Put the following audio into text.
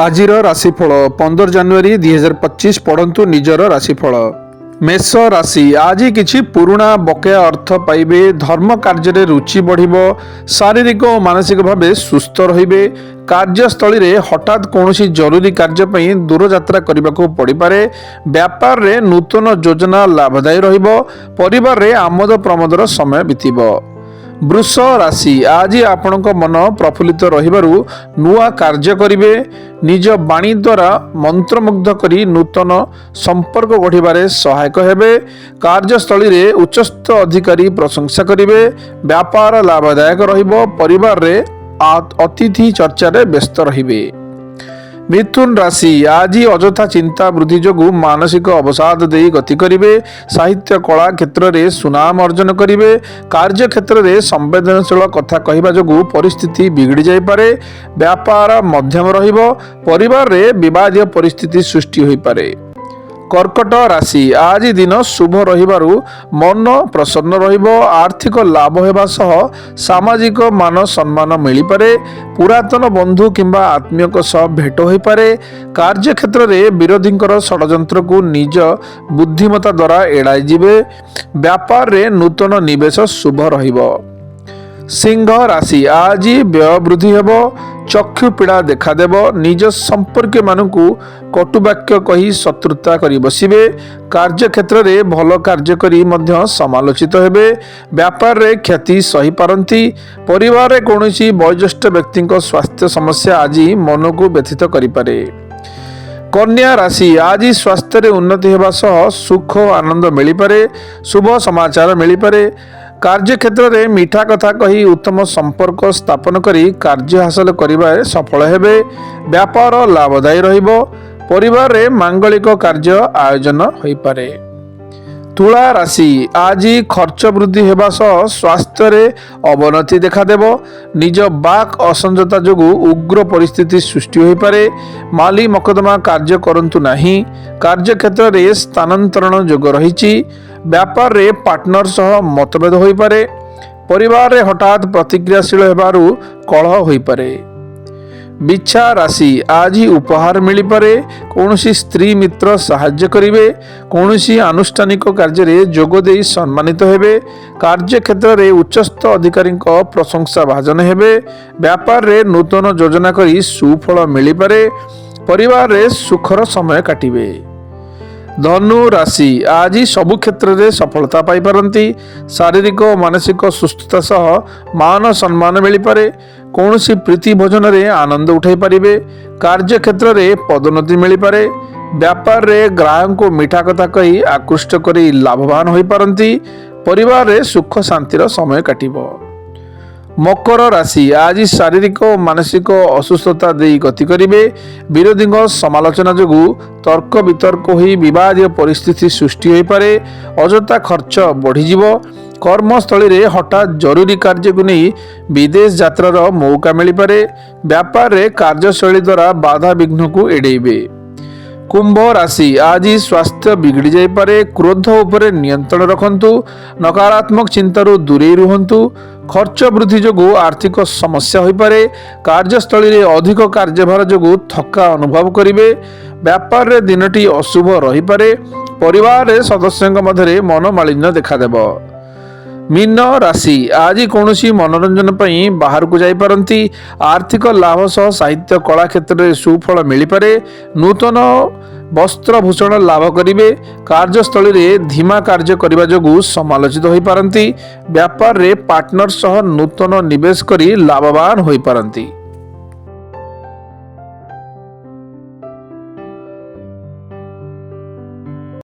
ଆଜିର ରାଶିଫଳ 15 ଜାନୁଆରୀ 2025 ପଢ଼ନ୍ତୁ ନିଜର ରାଶିଫଳ। ମେଷ ରାଶି ଆଜି କିଛି ପୁରୁଣା ବକେୟା ଅର୍ଥ ପାଇବେ। ଧର୍ମ କାର୍ଯ୍ୟରେ ରୁଚି ବଢ଼ିବ। ଶାରୀରିକ ଓ ମାନସିକ ଭାବେ ସୁସ୍ଥ ରହିବେ। କାର୍ଯ୍ୟସ୍ଥଳୀରେ ହଠାତ୍ କୌଣସି ଜରୁରୀ କାର୍ଯ୍ୟ ପାଇଁ ଦୂରଯାତ୍ରା କରିବାକୁ ପଡ଼ିପାରେ। ବ୍ୟାପାରରେ ନୂତନ ଯୋଜନା ଲାଭଦାୟୀ ରହିବ। ପରିବାରରେ ଆମୋଦ ପ୍ରମୋଦର ସମୟ ବିତିବ। ବୃଷ ରାଶି ଆଜି ଆପଣଙ୍କ ମନ ପ୍ରଫୁଲ୍ଲିତ ରହିବାରୁ ନୂଆ କାର୍ଯ୍ୟ କରିବେ। ନିଜ ବାଣୀ ଦ୍ୱାରା ମନ୍ତ୍ରମୁଗ୍ଧ କରି ନୂତନ ସମ୍ପର୍କ ଗଢ଼ିବାରେ ସହାୟକ ହେବେ। କାର୍ଯ୍ୟସ୍ଥଳୀରେ ଉଚ୍ଚସ୍ଥ ଅଧିକାରୀ ପ୍ରଶଂସା କରିବେ। ବ୍ୟାପାର ଲାଭଦାୟକ ରହିବ। ପରିବାରରେ ଅତିଥି ଚର୍ଚ୍ଚାରେ ବ୍ୟସ୍ତ ରହିବେ। ମିଥୁନ ରାଶି ଆଜି ଅଯଥା ଚିନ୍ତା ବୃଦ୍ଧି ଯୋଗୁଁ ମାନସିକ ଅବସାଦ ଦେଇ ଗତି କରିବେ। ସାହିତ୍ୟ କଳା କ୍ଷେତ୍ରରେ ସୁନାମ ଅର୍ଜନ କରିବେ। କାର୍ଯ୍ୟକ୍ଷେତ୍ରରେ ସମ୍ବେଦନଶୀଳ କଥା କହିବା ଯୋଗୁଁ ପରିସ୍ଥିତି ବିଗିଡ଼ି ଯାଇପାରେ। ବ୍ୟାପାର ମଧ୍ୟମ ରହିବ। ପରିବାରରେ ବିବାଦୀୟ ପରିସ୍ଥିତି ସୃଷ୍ଟି ହୋଇପାରେ। କର୍କଟ ରାଶି ଆଜି ଦିନ ଶୁଭ ରହିବାରୁ ମନ ପ୍ରସନ୍ନ ରହିବ। ଆର୍ଥିକ ଲାଭ ହେବା ସହ ସାମାଜିକ ମାନ ସମ୍ମାନ ମିଳିପାରେ। ପୁରାତନ ବନ୍ଧୁ କିମ୍ବା ଆତ୍ମୀୟଙ୍କ ସହ ଭେଟ ହୋଇପାରେ। କାର୍ଯ୍ୟକ୍ଷେତ୍ରରେ ବିରୋଧୀଙ୍କର ଷଡ଼ଯନ୍ତ୍ରକୁ ନିଜ ବୁଦ୍ଧିମତ୍ତା ଦ୍ୱାରା ଏଡ଼ାଇ ଯିବେ। ବ୍ୟାପାରରେ ନୂତନ ନିବେଶ ଶୁଭ ରହିବ। ସିଂହ ରାଶି ଆଜି ବ୍ୟୟ ବୃଦ୍ଧି ହେବ। ଚକ୍ଷୁ ପୀଡ଼ା ଦେଖାଦେବ। ନିଜ ସମ୍ପର୍କୀୟମାନଙ୍କୁ କଟୁବାକ୍ୟ କହି ଶତ୍ରୁତା କରି ବସିବେ। କାର୍ଯ୍ୟକ୍ଷେତ୍ରରେ ଭଲ କାର୍ଯ୍ୟ କରି ମଧ୍ୟ ସମାଲୋଚିତ ହେବେ। ବ୍ୟାପାରରେ କ୍ଷତି ସହିପାରନ୍ତି। ପରିବାରରେ କୌଣସି ବୟୋଜ୍ୟେଷ୍ଠ ବ୍ୟକ୍ତିଙ୍କ ସ୍ୱାସ୍ଥ୍ୟ ସମସ୍ୟା ଆଜି ମନକୁ ବ୍ୟଥିତ କରିପାରେ। କନ୍ୟା ରାଶି ଆଜି ସ୍ୱାସ୍ଥ୍ୟରେ ଉନ୍ନତି ହେବା ସହ ସୁଖ ଓ ଆନନ୍ଦ ମିଳିପାରେ। ଶୁଭ ସମାଚାର ମିଳିପାରେ। କାର୍ଯ୍ୟକ୍ଷେତ୍ରରେ ମିଠା କଥା କହି ଉତ୍ତମ ସମ୍ପର୍କ ସ୍ଥାପନ କରି କାର୍ଯ୍ୟ ହାସଲ କରିବାରେ ସଫଳ ହେବେ। ବ୍ୟାପାର ଲାଭଦାୟୀ ରହିବ। ପରିବାରରେ ମାଙ୍ଗଳିକ କାର୍ଯ୍ୟ ଆୟୋଜନ ହୋଇପାରେ। ତୁଳା ରାଶି ଆଜି ଖର୍ଚ୍ଚ ବୃଦ୍ଧି ହେବା ସହ ସ୍ୱାସ୍ଥ୍ୟରେ ଅବନତି ଦେଖାଦେବ। ନିଜ ବାକ୍ ଅସଂଯତା ଯୋଗୁଁ ଉଗ୍ର ପରିସ୍ଥିତି ସୃଷ୍ଟି ହୋଇପାରେ। ମାଲି ମକଦ୍ଦମା କାର୍ଯ୍ୟ କରନ୍ତୁ ନାହିଁ। କାର୍ଯ୍ୟକ୍ଷେତ୍ରରେ ସ୍ଥାନାନ୍ତରଣ ଯୋଗ ରହିଛି। ବ୍ୟାପାରରେ ପାର୍ଟନର ସହ ମତଭେଦ ହୋଇପାରେ। ପରିବାରରେ ହଠାତ୍ ପ୍ରତିକ୍ରିୟାଶୀଳ ହେବାରୁ କଳହ ହୋଇପାରେ। ବିଛା ରାଶି ଆଜି ଉପହାର ମିଳିପାରେ। କୌଣସି ସ୍ତ୍ରୀ ମିତ୍ର ସାହାଯ୍ୟ କରିବେ। କୌଣସି ଆନୁଷ୍ଠାନିକ କାର୍ଯ୍ୟରେ ଯୋଗ ଦେଇ ସମ୍ମାନିତ ହେବେ। କାର୍ଯ୍ୟକ୍ଷେତ୍ରରେ ଉଚ୍ଚସ୍ଥ ଅଧିକାରୀଙ୍କ ପ୍ରଶଂସା ଭାଜନ ହେବେ। ବ୍ୟାପାରରେ ନୂତନ ଯୋଜନା କରି ସୁଫଳ ମିଳିପାରେ। ପରିବାରରେ ସୁଖର ସମୟ କାଟିବେ। ଧନୁ ରାଶି ଆଜି ସବୁ କ୍ଷେତ୍ରରେ ସଫଳତା ପାଇପାରନ୍ତି। ଶାରୀରିକ ଓ ମାନସିକ ସୁସ୍ଥତା ସହ ମାନ ସମ୍ମାନ ମିଳିପାରେ। କୌଣସି ପ୍ରୀତି ଭୋଜନରେ ଆନନ୍ଦ ଉଠାଇ ପାରିବେ। କାର୍ଯ୍ୟକ୍ଷେତ୍ରରେ ପଦୋନ୍ନତି ମିଳିପାରେ। ବ୍ୟାପାରରେ ଗ୍ରାହକଙ୍କୁ ମିଠା କଥା କହି ଆକୃଷ୍ଟ କରି ଲାଭବାନ ହୋଇପାରନ୍ତି। ପରିବାରରେ ସୁଖ ଶାନ୍ତିର ସମୟ କାଟିବ। ମକର ରାଶି ଆଜି ଶାରୀରିକ ଓ ମାନସିକ ଅସୁସ୍ଥତା ଦେଇ ଗତି କରିବେ। ବିରୋଧୀଙ୍କ ସମାଲୋଚନା ଯୋଗୁଁ ତର୍କ ବିତର୍କ ହୋଇ ବିବାଦୀୟ ପରିସ୍ଥିତି ସୃଷ୍ଟି ହୋଇପାରେ। ଅଯଥା ଖର୍ଚ୍ଚ ବଢ଼ିଯିବ। କର୍ମସ୍ଥଳୀରେ ହଠାତ୍ ଜରୁରୀ କାର୍ଯ୍ୟକୁ ନେଇ ବିଦେଶ ଯାତ୍ରାର ମୌକା ମିଳିପାରେ। ବ୍ୟାପାରରେ କାର୍ଯ୍ୟଶୈଳୀ ଦ୍ୱାରା ବାଧା ବିଘ୍ନକୁ ଏଡ଼େଇବେ। କୁମ୍ଭ ରାଶି ଆଜି ସ୍ୱାସ୍ଥ୍ୟ ବିଗିଡ଼ି ଯାଇପାରେ। କ୍ରୋଧ ଉପରେ ନିୟନ୍ତ୍ରଣ ରଖନ୍ତୁ। ନକାରାତ୍ମକ ଚିନ୍ତାରୁ ଦୂରେଇ ରୁହନ୍ତୁ। ଖର୍ଚ୍ଚ ବୃଦ୍ଧି ଯୋଗୁଁ ଆର୍ଥିକ ସମସ୍ୟା ହୋଇପାରେ। କାର୍ଯ୍ୟସ୍ଥଳୀରେ ଅଧିକ କାର୍ଯ୍ୟଭାର ଯୋଗୁଁ ଥକା ଅନୁଭବ କରିବେ। ବ୍ୟାପାରରେ ଦିନଟି ଅଶୁଭ ରହିପାରେ। ପରିବାରରେ ସଦସ୍ୟଙ୍କ ମଧ୍ୟରେ ମନୋମାଳିନ୍ୟ ଦେଖାଦେବ। ମୀନ ରାଶି ଆଜି କୌଣସି ମନୋରଞ୍ଜନ ପାଇଁ ବାହାରକୁ ଯାଇପାରନ୍ତି। ଆର୍ଥିକ ଲାଭ ସହ ସାହିତ୍ୟ କଳା କ୍ଷେତ୍ରରେ ସୁଫଳ ମିଳିପାରେ। ନୂତନ ବସ୍ତ୍ରଭୂଷଣ ଲାଭ କରିବେ। କାର୍ଯ୍ୟସ୍ଥଳୀରେ ଧୀମା କାର୍ଯ୍ୟ କରିବା ଯୋଗୁଁ ସମାଲୋଚିତ ହୋଇପାରନ୍ତି। ବ୍ୟାପାରରେ ପାର୍ଟନର ସହ ନୂତନ ନିବେଶ କରି ଲାଭବାନ ହୋଇପାରନ୍ତି।